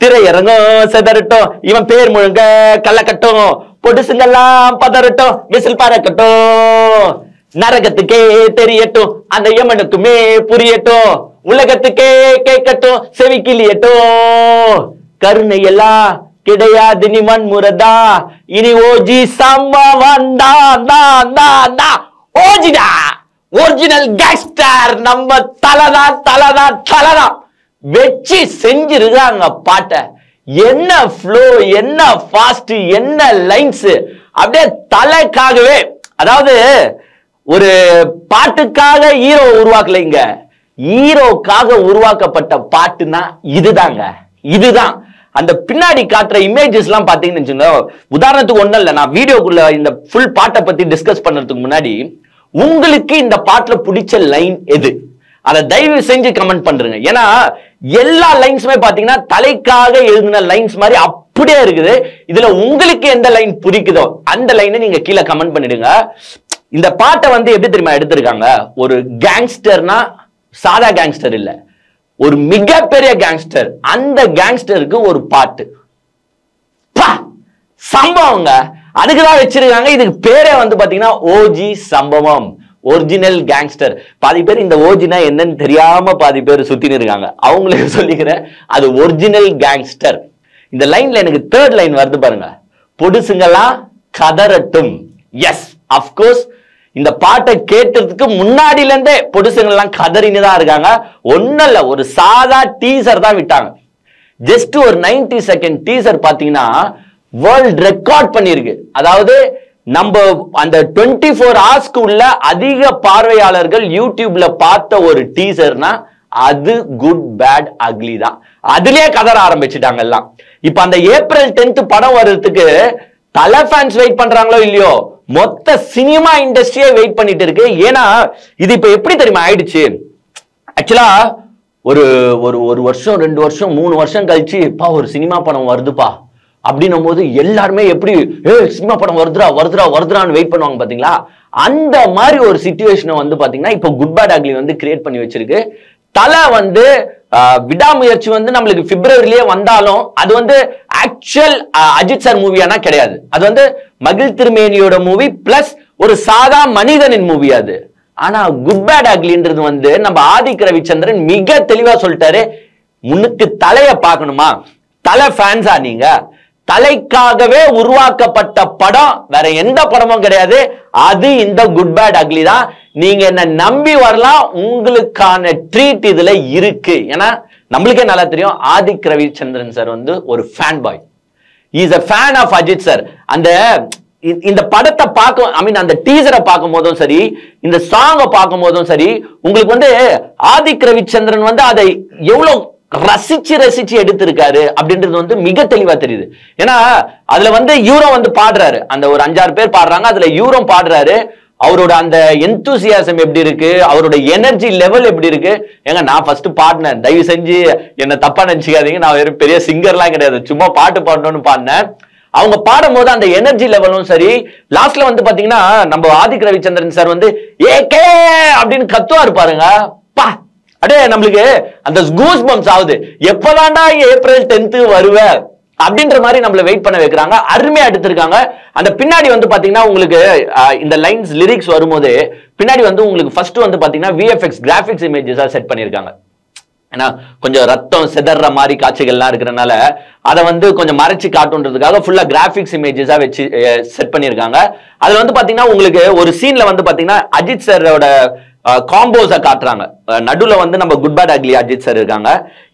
திரையரங்கம் செதறட்டும், இவன் பேர் முழுங்க கள்ளக்கட்டும், பொடுசுங்கெல்லாம் பதறட்டும், விசில் பறக்கட்டும், நரகத்துக்கே தெரியட்டும், அந்த யமனுக்குமே புரியட்டும், உலகத்துக்கே கேட்கட்டும், செவி கிளியட்டும், கருணை எல்லாம் கிடையாது நீ வன்முறைதா, இனி ஓஜி சம்பவம் தான் ஓஜிடா, ஒரிஜினல் கேங்ஸ்டர் நம்ம தலதான் வெச்சி செஞ்சிருக்காங்க பாட்ட. என்ன ஃப்ளோ, என்ன ஃபாஸ்ட், என்ன லைன்ஸ், அப்படியே தலைக்காகவே. அதாவது ஒரு பாட்டுக்காக ஹீரோ உருவாக்கலைங்க, ஹீரோக்காக உருவாக்கப்பட்ட பாட்டுனா இதுதான். அந்த பின்னாடி காட்டுற இமேஜஸ் எல்லாம் பாத்தீங்கன்னு வச்சுக்கோங்க. உதாரணத்துக்கு ஒண்ணும் இல்ல, நான் வீடியோக்குள்ள இந்த ஃபுல் பாட்டை பத்தி டிஸ்கஸ் பண்றதுக்கு முன்னாடி உங்களுக்கு இந்த பாட்டுல பிடிச்ச லைன் எது, அதை தயவு செஞ்சு கமெண்ட் பண்றீங்க. ஏன்னா எல்லா லைன்ஸுமே பாத்தீங்கன்னா தலைக்காக எழுதின லைன்ஸ் மாதிரி அப்படியே இருக்குது. இதுல உங்களுக்கு எந்த லைன் பிடிக்குதோ அந்த லைனை நீங்க கீழே கமெண்ட் பண்ணிடுங்க. இந்த பாட்டை வந்து எப்படி தெரியுமா எடுத்திருக்காங்க, ஒரு கேங்ஸ்டர்னா சாதா கேங்ஸ்டர் இல்ல, ஒரு மிகப்பெரிய கேங்ஸ்டர், அந்த கேங்ஸ்டருக்கு ஒரு பாட்டு சம்பவங்க, அதுக்குதான் வச்சிருக்காங்க. இதுக்கு பேரே வந்து பாத்தீங்கன்னா ஓஜி சம்பவம், ஒரிஜினல் கேங்ஸ்டர். பாதி பேர் இந்த ஓஜினா என்னன்னு தெரியாம பாதி பேர் சுத்தின்னு இருக்காங்க, அவங்களுக்கு சொல்லிக்கிறேன், அது ஒரிஜினல் கேங்ஸ்டர். இந்த லைன்ல எனக்கு தேர்ட் லைன் வருது பாருங்க, பொடுசுங்கெல்லாம் கதறட்டும். எஸ், அப்கோர்ஸ் இந்த பாட்டை கேட்டதுக்கு முன்னாடில இருந்தே பொடுசுங்கெல்லாம் கதறின்னு தான் இருக்காங்க. ஒன்னும் இல்ல, ஒரு சாதா டீசர் தான் விட்டாங்க. ஜஸ்ட் ஒரு 90 செகண்ட் டீசர் பாத்தீங்கன்னா வேர்ல்ட் ரெக்கார்ட் பண்ணிருக்கு. அதாவது நம்ம அந்த 24 ஹவர்ஸ்க்கு உள்ள அதிக பார்வையாளர்கள் யூடியூப்ல பார்த்த ஒரு டீசர்னா அது குட் பேட் அக்லி தான். அதுலயே கதற ஆரம்பிச்சுட்டாங்க எல்லாம். இப்ப அந்த ஏப்ரல் 10th படம் வர்றதுக்கு தல ஃபேன்ஸ் வெயிட் பண்றாங்களோ இல்லையோ, மொத்த சினிமா இண்டஸ்ட்ரியே வெயிட் பண்ணிட்டு இருக்கு. ஏன்னா இது இப்ப எப்படி தெரியுமா ஆயிடுச்சு, ஆக்சுவலா ஒரு ஒரு வருஷம் 2 வருஷம் 3 வருஷம் கழிச்சு ஒரு சினிமா படம் வருதுப்பா அப்படின்னும் போது எல்லாருமே எப்படி சினிமா படம் வருதுரான்னு வெயிட் பண்ணுவாங்க பாத்தீங்களா. அந்த மாதிரி ஒரு சிச்சுவேஷனை வந்து பாத்தீங்கன்னா இப்போ குட் பேட் அக்லி வந்து கிரியேட் பண்ணி வச்சிருக்கு. தலை வந்து விடாமுயற்சி வந்து நம்மளுக்கு பிப்ரவரியிலேயே வந்தாலும் அது வந்து ஆக்சுவல் அஜித் சார் மூவியானா கிடையாது. அது வந்து மகிழ் திருமேனியோட மூவி பிளஸ் ஒரு சாதா மனிதனின் மூவி அது. ஆனா குட் பேட் அக்லின்றது வந்து நம்ம ஆதிக் ரவிச்சந்திரன் மிக தெளிவா சொல்லிட்டாரு, முன்னுக்கு தலைய பார்க்கணுமா, தலை ஃபேன்ஸா நீங்க, தலைக்காகவே உருவாக்கப்பட்ட படம் வேற எந்த படமும் கிடையாது, அது இந்த குட் பேட் அக்லி தான். நீங்க என்ன நம்பி வரலாம், உங்களுக்கான ட்ரீட் இதுல இருக்கு. ஏன்னா நம்மளுக்கே நல்லா தெரியும் ஆதிக் ரவிச்சந்திரன் சார் வந்து ஒரு fan boy, is a fan of Ajith sir. அந்த இந்த படத்தை பார்க்க அந்த டீசரை பார்க்கும் போதும் சரி, இந்த சாங்கை பார்க்கும் போதும் சரி, உங்களுக்கு வந்து ஆதிக் ரவிச்சந்திரன் வந்து அதை எவ்வளவு ரசிச்சு எடுத்திருக்காரு அப்படின்றது வந்து மிக தெளிவா தெரியுது. ஏன்னா அதுல வந்து யூரோ வந்து பாடுறாரு, அந்த ஒரு 5-6 பேர் பாடுறாங்க, அதுல யூரோ பாடுறாரு. அவரோட அந்த எந்தூசியாசம் எப்படி இருக்கு, அவரோட எனர்ஜி லெவல் எப்படி இருக்கு. ஏங்க நான் ஃபர்ஸ்ட் பாடினேன், தயவு செஞ்சு என்ன தப்பா நினைச்சுக்காதீங்க, நான் ஒரு பெரிய சிங்கர்லாம் கிடையாது, சும்மா பாட்டு பாடணும்னு பாடினேன். அவங்க பாடும் போது அந்த எனர்ஜி லெவலும் சரி, லாஸ்ட்ல வந்து பாத்தீங்கன்னா நம்ம ஆதிக் ரவிச்சந்திரன் சார் வந்து ஏகே அப்படின்னு கத்துவாரு பாருங்க, பா அப்படியே நம்மளுக்கு அந்த கூஸ் பம்ப்ஸ் ஆகுது. எப்பதான்டா ஏப்ரல் 10th வருவ அப்படின்ற மாதிரி நம்மள வெயிட் பண்ண வைக்கிறாங்க. அருமையா எடுத்திருக்காங்க. அந்த பின்னாடி வந்து பாத்தீங்கன்னா உங்களுக்கு இந்த லைன்ஸ் லிரிக்ஸ் வரும்போது பின்னாடி வந்து உங்களுக்கு ஃபர்ஸ்ட் வந்து பாத்தீங்கன்னா VFX கிராபிக்ஸ் இமேஜஸா செட் பண்ணிருக்காங்க. ஏன்னா கொஞ்சம் ரத்தம் செதற மாதிரி காட்சிகள்லாம் இருக்கிறதுனால அதை வந்து கொஞ்சம் மறைச்சு காட்டுன்றதுக்காக ஃபுல்லா கிராபிக்ஸ் இமேஜஸா வச்சு செட் பண்ணிருக்காங்க. அதுல வந்து பாத்தீங்கன்னா உங்களுக்கு ஒரு சீன்ல வந்து பாத்தீங்கன்னா அஜித் சாரோட காம்போஸா காட்டுறாங்க. நடுவுல வந்து நம்ம good bad ugly Ajith sir இருக்காங்க.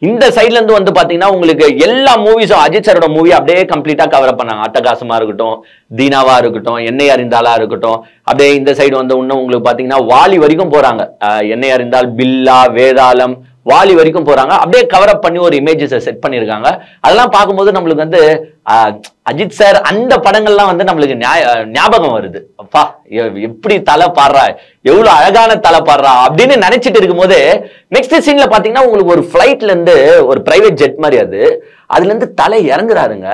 இந்த சைட்ல இருந்து வந்து பாத்தீங்கன்னா உங்களுக்கு எல்லா மூவிஸும் அஜித் சாரோட மூவி அப்படியே கம்ப்ளீட்டா கவர் பண்ணாங்க. அட்டகாசமா இருக்கட்டும், தீனாவா இருக்கட்டும், என்னை அறிந்தாலா இருக்கட்டும், அப்படியே இந்த சைடு வந்து இன்னும் உங்களுக்கு பாத்தீங்கன்னா வாலி வரைக்கும் போறாங்க. என்னை அறிந்தால், பில்லா, வேதாளம், வாலி வரைக்கும் போறாங்க. அப்படியே கவர் அப் பண்ணி ஒரு இமேஜஸ் செட் பண்ணிருக்காங்க. அதெல்லாம் பார்க்கும்போது நம்மளுக்கு வந்து அஜித் சார் அந்த படங்கள்லாம் வந்து நம்மளுக்கு ஞாபகம் வருது. அப்பா எப்படி தலை பாடுறா, எவ்வளவு அழகான தலை பாடுறா அப்படின்னு நினைச்சிட்டு இருக்கும் போது நெக்ஸ்ட் சீன்ல பாத்தீங்கன்னா உங்களுக்கு ஒரு பிளைட்ல இருந்து ஒரு பிரைவேட் ஜெட் மாதிரி அதுல இருந்து தலை இறங்குறாருங்க.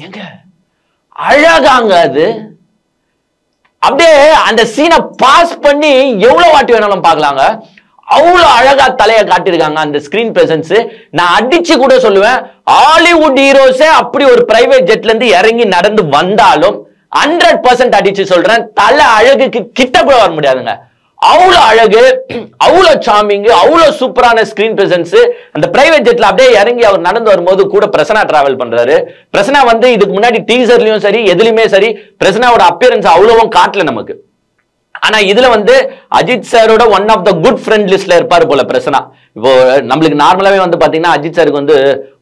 எங்க அழகாங்க அது. அப்படியே அந்த சீனை பாஸ் பண்ணி எவ்வளவு வாட்டி வேணாலும் பார்க்கலாங்க. அவ்வளவு அழகா தலையை காட்டியிருக்காங்க அந்த ஸ்கிரீன் பிரசன்ஸ். நான் அடிச்சு கூட சொல்லுவேன், ஹாலிவுட் ஹீரோஸே அப்படி ஒரு பிரைவேட் ஜெட்ல இருந்து இறங்கி நடந்து வந்தாலும் 100% அடிச்சு சொல்றேன், தலை அழகுக்கு கிட்ட கூட வர முடியாதுங்க. அவ்வளவு அழகு, அவ்வளவு சாமிங், அவ்வளவு சூப்பரான ஸ்கிரீன் பிரசன்ஸ். அந்த பிரைவேட் ஜெட்ல அப்படியே இறங்கி அவர் நடந்து வரும்போது கூட பிரசனா டிராவல் பண்றாரு. பிரசனா வந்து இதுக்கு முன்னாடி டீசர்லயும் சரி எதுலயுமே சரி பிரசனாவோட அப்பியரன்ஸ் அவ்வளவும் காட்டல நமக்கு. ஆனா இதுல வந்து அஜித் சாரோட one of the good friend லிஸ்ட்ல இருப்பாரு போல பிரசனா. இப்போ நம்மளுக்கு நார்மலாவே வந்து பாத்தீங்கன்னா அஜித் சாருக்கு வந்து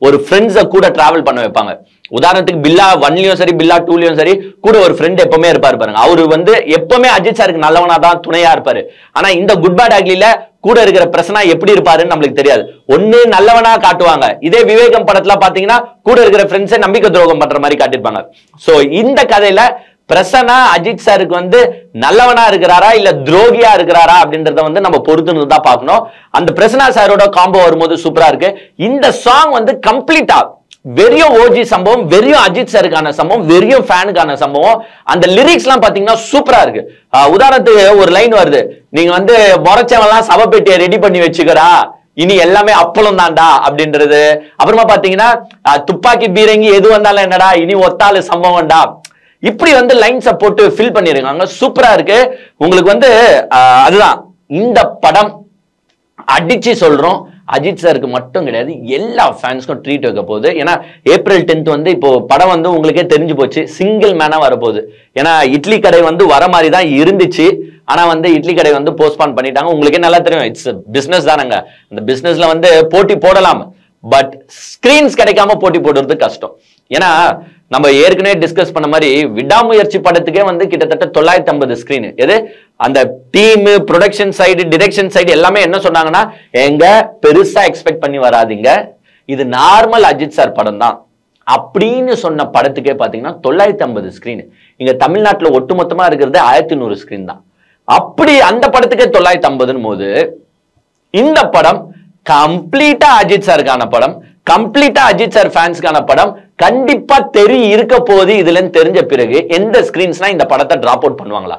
ஒரு ஃப்ரெண்ட்ஸை கூட டிராவல் பண்ண வைப்பாங்க. உதாரணத்துக்கு பில்லா 1லயும் சரி பில்லா 2லயும் சரி கூட ஒரு ஃப்ரெண்ட் எப்பவுமே இருப்பாரு பாருங்க. அவரு வந்து எப்பவுமே அஜித் சாருக்கு நல்லவனா தான் துணையா இருப்பாரு. ஆனா இந்த குட் பேட் அக்லில கூட இருக்கிற பிரசனா எப்படி இருப்பாருன்னு நம்மளுக்கு தெரியாது. ஒண்ணு நல்லவனா காட்டுவாங்க, இதே விவேகம் படத்துல பாத்தீங்கன்னா கூட இருக்கிற ஃப்ரெண்ட்ஸை நம்பிக்கை துரோகம் பண்ற மாதிரி காட்டிருப்பாங்க. சோ இந்த கதையில பிரசனா அஜித் சாருக்கு வந்து நல்லவனா இருக்கிறாரா இல்ல துரோகியா இருக்கிறாரா அப்படின்றத வந்து நம்ம பொறுத்து தான் பார்க்கணும். அந்த பிரசனா சாரோட காம்போ வரும்போது சூப்பரா இருக்கு. இந்த சாங் வந்து கம்ப்ளீட்டா வெறியும் ஓஜி சம்பவம், வெறியும் அஜித் சாருக்கான சம்பவம், வெறியும் ஃபேனுக்கான சம்பவம். அந்த லிரிக்ஸ் எல்லாம் பாத்தீங்கன்னா சூப்பரா இருக்கு. உதாரணத்துக்கு ஒரு லைன் வருது, நீங்க வந்து முறைச்சவெல்லாம் சவப்பெட்டியை ரெடி பண்ணி வச்சுக்கிறா, இனி எல்லாமே அப்பளம் தான்டா அப்படின்றது. அப்புறமா பாத்தீங்கன்னா துப்பாக்கி பீரங்கி எது வந்தாலும் என்னடா, இனி ஒத்தாலு சம்பவம்டா. இப்படி வந்து லைன்ஸை போட்டு ஃபில் பண்ணிருக்காங்க, சூப்பரா இருக்கு. உங்களுக்கு வந்து அதுதான் இந்த படம் அடிச்சு சொல்றோம், அஜித் சாருக்கு மட்டும் கிடையாது எல்லா ஃபேன்ஸ்க்கும் ட்ரீட் வைக்க போகுது. ஏன்னா ஏப்ரல் 10 வந்து இப்போ படம் வந்து உங்களுக்கே தெரிஞ்சு போச்சு, சிங்கிள் மேனா வரப்போகுது. ஏன்னா இட்லி கடை வந்து வர மாதிரி தான் இருந்துச்சு, ஆனா வந்து இட்லி கடை வந்து போஸ்ட்பான் பண்ணிட்டாங்க. உங்களுக்கே நல்லா தெரியும், இட்ஸ் பிசினஸ் தானங்க. அந்த பிசினஸ்ல வந்து போட்டி போடலாம், பட் ஸ்கிரீன்ஸ் கிடைக்காம போட்டி போடுறது கஷ்டம். ஏன்னா நம்ம ஏற்கனவே டிஸ்கஸ் பண்ண மாதிரி விடாமுயற்சி படத்துக்கே வந்து கிட்டத்தட்ட 950 ஸ்கிரீன். எது அந்த team, production side, direction side எல்லாமே என்ன சொன்னாங்கன்னா, எங்க பெருசா எக்ஸ்பெக்ட் பண்ணி வராதிங்க, இது நார்மல் அஜித் சார் படம் தான் அப்படின்னு சொன்ன படத்துக்கே பாத்தீங்கன்னா 950 ஸ்கிரீன். இங்க தமிழ்நாட்டுல ஒட்டுமொத்தமா இருக்கிறது 1100 ஸ்கிரீன் தான். அப்படி அந்த படத்துக்கே 950 போது இந்த படம் கம்ப்ளீட்டா அஜித் சாருக்கான படம், கம்ப்ளீட்டா அஜித் சார் ஃபேன்ஸ்க்கான படம். கண்டிப்பா இருக்க போது இதுல தெரிஞ்ச பிறகு எந்த ஸ்கிரீன்ஸ்னா இந்த படத்தை டிராப் அவுட் பண்ணுவாங்களா?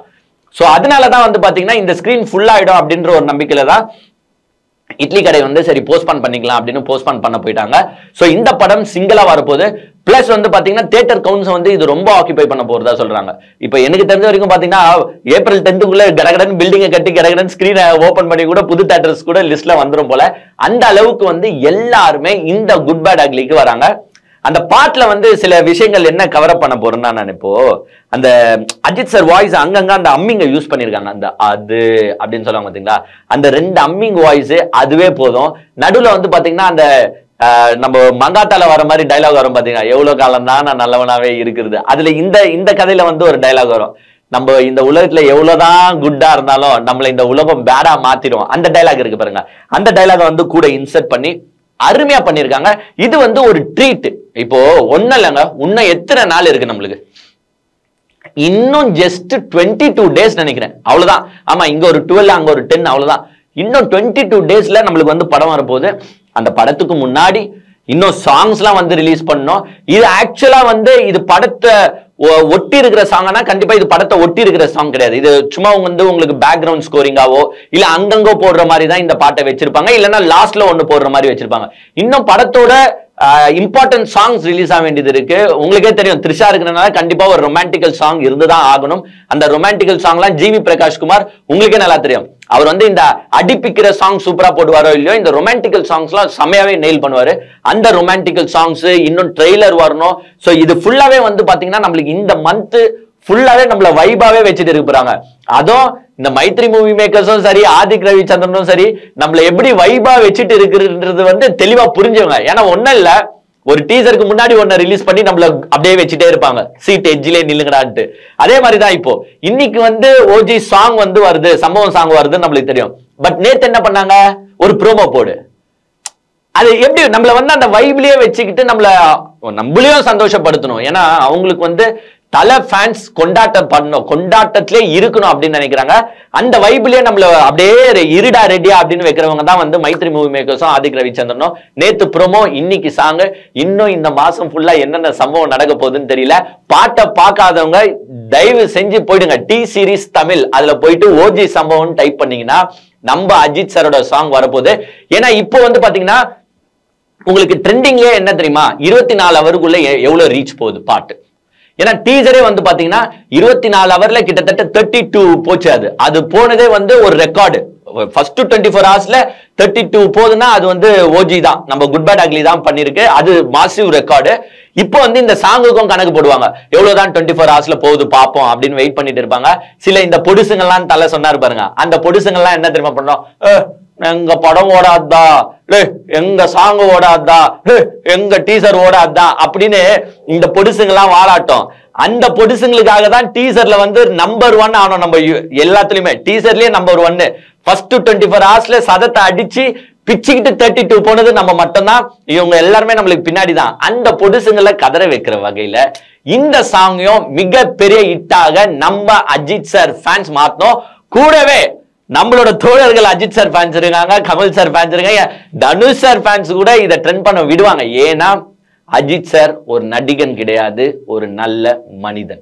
சோ அதனாலதான் வந்து பாத்தீங்கன்னா இந்த ஸ்கிரீன் ஃபுல் ஆயிடும் அப்படின்ற ஒரு நம்பிக்கையில தான் இட்லி கடை வந்து சரி போஸ்ட்பான் பண்ணிக்கலாம் அப்படின்னு போஸ்ட்பான் பண்ண போயிட்டாங்க. சோ இந்த படம் சிங்கிளா வரப்போகுது. பிளஸ் வந்து பாத்தீங்கன்னா தியேட்டர் கவுண்ட்ஸ் வந்து இது ரொம்ப ஆக்கிபை பண்ண போறதா சொல்றாங்க. இப்ப எனக்கு தெரிஞ்ச வரைக்கும் பாத்தீங்கன்னா ஏப்ரல் 10க்குள்ள கடகடன் பில்டிங்கை கட்டி கடகடன் ஸ்கிரீனை ஓபன் பண்ணி கூட புது தியேட்டர்ஸ் கூட லிஸ்ட்ல வந்துரும் போல. அந்த அளவுக்கு வந்து எல்லாருமே இந்த குட் பேட் அக்லிக்கு வராங்க. அந்த பாட்டுல வந்து சில விஷயங்கள் என்ன கவர் அப் பண்ண போறேன்னா, நான் இப்போ அந்த அஜித் சார் வாய்ஸ் அங்கங்க அந்த அம்மிங்க யூஸ் பண்ணிருக்காங்க. அந்த அது அப்படின்னு சொல்லுவாங்க பாத்தீங்களா, அந்த 2 அம்மிங் வாய்ஸ் அதுவே போதும். நடுவுல வந்து பாத்தீங்கன்னா அந்த நம்ம மங்காத்தால வர மாதிரி டைலாக் வரும் பாத்தீங்கன்னா, எவ்வளவு காலம் தான் நான் நல்லவனாவே இருக்கிறது. அதுல இந்த கதையில வந்து ஒரு டைலாக் வரும், நம்ம இந்த உலகத்துல எவ்வளவுதான் குட்டா இருந்தாலும் நம்மள இந்த உலகம் பேடா மாத்திடும். அந்த டைலாக் இருக்கு பாருங்க, அந்த டைலாக வந்து கூட இன்சர்ட் பண்ணி அருமையா பண்ணிருக்காங்க. இது வந்து ஒரு ட்ரீட். இப்போ ஒன்னும் இல்லைங்க, இன்னும் எத்தனை நாள் இருக்கு நம்மளுக்கு? இன்னும் ஜஸ்ட் 22 டேஸ் நினைக்கிறேன், அவ்வளவுதான். ஆமா, இங்க ஒரு 12 அங்க ஒரு 10, அவ்வளவுதான். இன்னும் 22 டேஸ்ல நம்மளுக்கு வந்து படம் வரப்போகுது. அந்த படத்துக்கு முன்னாடி இன்னும் சாங்ஸ் எல்லாம் வந்து ரிலீஸ் பண்ணோம். இது ஆக்சுவலா வந்து இது படத்தை ஒட்டி இருக்கிற சாங்னா கண்டிப்பா இது படத்தை ஒட்டி இருக்கிற சாங் கிடையாது. இது சும்மா வந்து உங்களுக்கு பேக்ரவுண்ட் ஸ்கோரிங்காவோ இல்ல அங்கங்க போடுற மாதிரி தான் இந்த பாட்டை வச்சிருப்பாங்க, இல்லைன்னா லாஸ்ட்ல ஒண்ணு போடுற மாதிரி வச்சிருப்பாங்க. இன்னும் படத்தோட இம்பார்ட்டன்ட் சாங்ஸ் ரிலீஸ் ஆக வேண்டியது இருக்கு. உங்களுக்கே தெரியும், த்ரிஷா இருக்கிறதுனால கண்டிப்பா ஒரு ரொமான்டிக்கல் சாங் இருந்துதான் ஆகணும். அந்த ரொமான்டிக்கல் சாங்லாம் ஜிவி பிரகாஷ் குமார் உங்களுக்கே நல்லா தெரியும், அவர் வந்து இந்த அடிப்பிக்கிற சாங் சூப்பரா போடுவாரோ இல்லையோ, இந்த ரொமான்டிக்கல் சாங்ஸ் எல்லாம் செமையாவே நெயில் பண்ணுவாரு. அந்த ரொமான்டிக்கல் சாங்ஸ் இன்னும் ட்ரெய்லர் வரணும். சோ இது ஃபுல்லாவே வந்து பாத்தீங்கன்னா நம்மளுக்கு இந்த மந்த் ஃபுல்லாவே நம்மள வைபாவே வச்சுட்டு இருப்பாங்க. அதுவும் இந்த மைத்ரி மூவி மேக்கர்ஸும் சரி, ஆதிக் ரவிச்சந்திரனும் சரி, நம்மள எப்படி வைபா வச்சுட்டு இருக்குன்றது வந்து தெளிவா புரிஞ்சவங்க. ஏன்னா ஒன்னும் இல்ல, ஒரு டீசருக்கு முன்னாடி ஒன்ன ரிலீஸ் பண்ணி நம்மள அப்படியே வச்சுட்டே இருப்பாங்க, சீட் எட்ஜிலே நில்லுங்கடான்ட்டு. அதே மாதிரிதான் இப்போ இன்னைக்கு வந்து ஓஜி சாங் வந்து வருது, சம்பவம் சாங் வருதுன்னு நம்மளுக்கு தெரியும். பட் நேத்து என்ன பண்ணாங்க, ஒரு ப்ரோமோ போடு. அது எப்படி நம்மள வந்து அந்த வைப்லயே வச்சுக்கிட்டு நம்மளையும் சந்தோஷப்படுத்தணும். ஏன்னா அவங்களுக்கு வந்து தல ஃபேன்ஸ் கொண்டாட்டத்திலே இருக்கணும் அப்படின்னு நினைக்கிறாங்க. அந்த வைப்லயே நம்மள அப்படியே இருடா ரெடியா அப்படின்னு வைக்கிறவங்க தான் வந்து மைத்ரி மூவி மேக்கர்ஸும் ஆதிக் ரவிச்சந்திரனும். நேத்து ப்ரோமோ, இன்னைக்கு சாங். இன்னும் இந்த மாசம் ஃபுல்லா என்னென்ன சம்பவம் நடக்க போகுதுன்னு தெரியல. பாட்டை பார்க்காதவங்க தயவு செஞ்சு போயிடுங்க டி சீரிஸ் தமிழ், அதுல போயிட்டு ஓஜி சம்பவம் டைப் பண்ணீங்கன்னா நம்ம அஜித் சாரோட சாங் வரப்போகுது. ஏன்னா இப்போ வந்து பாத்தீங்கன்னா உங்களுக்கு ட்ரெண்டிங்லயே என்ன தெரியுமா, 24 ஹவருக்குள்ள எவ்வளவு ரீச் போகுது பாட்டு. ஏன்னா டீசரே வந்து பாத்தீங்கன்னா 24 ஹவர்ல கிட்டத்தட்ட 32 போச்சு. அது போனதே வந்து ஒரு ரெக்கார்டு. ஃபர்ஸ்ட் 24 ஹவர்ஸ்ல 32 போகுதுன்னா அது வந்து ஓஜி தான், நம்ம குட் பேட் அக்லி தான் பண்ணிருக்கு. அது மாசிவ் ரெக்கார்டு. இப்போ வந்து இந்த சாங்குக்கும் கணக்கு போடுவாங்க, எவ்வளவுதான் 24 ஹவர்ஸ்ல போகுது பாப்போம் அப்படின்னு வெயிட் பண்ணிட்டு இருப்பாங்க. சில இந்த பொடுசுங்கெல்லாம் தலை சொன்னாரு பாருங்க, அந்த பொடுசுங்கெல்லாம் என்ன தெரியுமா பண்ணோம், எங்க படம் ஓடாதா, எங்க சாங் ஓடாதா, எங்க டீசர் ஓடாதா அப்படின்னு இந்த பொடுசுங்கெல்லாம் வாழாட்டம். அந்த பொடுசுங்களுக்காக தான் டீசர்ல வந்து நம்பர் 1 ஆனோம். நம்ம எல்லாத்துலயுமே டீசர்லயே நம்பர் 1. ஃபர்ஸ்ட் 24 ஹவர்ஸ்ல சதத்தை அடிச்சு பிச்சுக்கிட்டு 32 போனது நம்ம மட்டும்தான். இவங்க எல்லாருமே நம்மளுக்கு பின்னாடி தான். அந்த பொடுசுங்களை கதற வைக்கிற வகையில இந்த சாங்கையும் மிகப்பெரிய ஹிட்டாக நம்ம அஜித் சார் ஃபேன்ஸ் மாத்தணும். கூடவே நம்மளோட தோழர்கள் அஜித் சார் ஃபேன்ஸ் இருக்காங்க, கமல் சார் ஃபேன்ஸ் இருக்காங்க, தனுஷ் சார் ஃபேன்ஸ் கூட இதை ட்ரெண்ட் பண்ண விடுவாங்க. ஏன்னா அஜித் சார் ஒரு நடிகன் கிடையாது, ஒரு நல்ல மனிதன்.